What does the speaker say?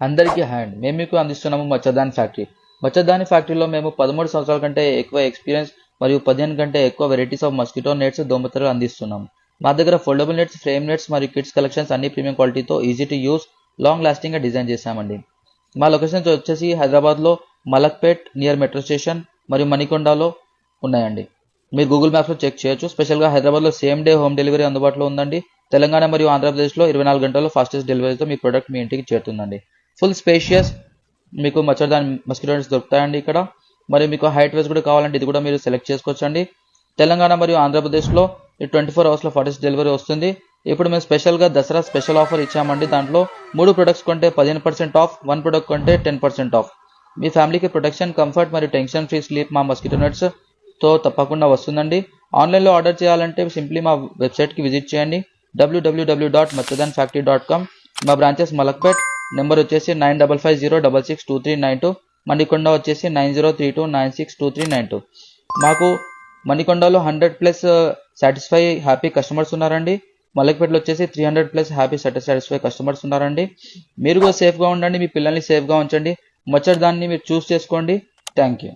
అందరికీ హ్యాండ్ మేము మీకు అందిస్తున్నాము మచ్చదాని ఫ్యాక్టరీ. మచ్చదాని ఫ్యాక్టరీలో మేము 13 సంవత్సరాల కంటే ఎక్కువ ఎక్స్పీరియన్స్ మరియు 15 కంటే ఎక్కువ వెరైటీస్ ఆఫ్ మస్కిటో నెట్స్, దోమతెరలు అందిస్తున్నాము. మా దగ్గర ఫోల్డబుల్ నెట్స్, ఫ్రేమ్ నెట్స్ మరియు కిడ్స్ కలెక్షన్స్ అన్ని ప్రీమియం క్వాలిటీతో ఈజీ టు యూస్, లాంగ్ లాస్టింగ్గా డిజైన్ చేశామండి. మా లొకేషన్స్ వచ్చేసి హైదరాబాద్లో మలక్పేట్ నియర్ మెట్రో స్టేషన్ మరియు మణికొండలో ఉన్నాయండి. మీరు గూగుల్ మ్యాప్స్లో చెక్ చేయొచ్చు. స్పెషల్గా హైదరాబాద్లో సేమ్ డే హోమ్ డెలివరీ అందుబాటులో ఉందండి. తెలంగాణ మరియు ఆంధ్రప్రదేశ్లో 24 గంటల్లో ఫాస్టెస్ట్ డెలివరీతో మీ ప్రోడక్ట్ మీ ఇంటికి చేరుతుందండి. ఫుల్ స్పేషియస్ మీకు మచ్చదాని మస్కిటో నెట్స్ దొరుకుతాయండి ఇక్కడ. మరియు మీకు హైట్ వైజ్ కూడా కావాలంటే ఇది కూడా మీరు సెలెక్ట్ చేసుకోవచ్చండి. తెలంగాణ మరియు ఆంధ్రప్రదేశ్లో 24 అవర్స్లో ఫాస్టెస్ట్ డెలివరీ వస్తుంది. ఇప్పుడు మేము స్పెషల్గా దసరా స్పెషల్ ఆఫర్ ఇచ్చామండి. దాంట్లో 3 ప్రొడక్ట్స్ కొంటే 15% ఆఫ్, 1 ప్రొడక్ట్ కొంటే 10% ఆఫ్. మీ ఫ్యామిలీకి ప్రొటెక్షన్, కంఫర్ట్ మరియు టెన్షన్ ఫ్రీ స్లీప్ మా మస్కిటో నెట్స్తో తప్పకుండా వస్తుందండి. ఆన్లైన్లో ఆర్డర్ చేయాలంటే సింప్లీ మా వెబ్సైట్కి విజిట్ చేయండి, www.machadanfactory.com. మా బ్రాంచెస్ మలక్పేట్, నెంబర్ వచ్చేసి 9550662392, మణికొండ వచ్చేసి 9032962392. మాకు మణికొండలో 100+ సాటిస్ఫై హ్యాపీ కస్టమర్స్ ఉన్నారండి. మలక్పేటలో వచ్చేసి 300+ హ్యాపీ సాటిస్ఫై కస్టమర్స్ ఉన్నారండి. మీరు కూడా సేఫ్గా ఉండండి, మీ పిల్లల్ని సేఫ్గా ఉంచండి. మచ్చదాన్ని మీరు చూస్ చేసుకోండి. Thank you.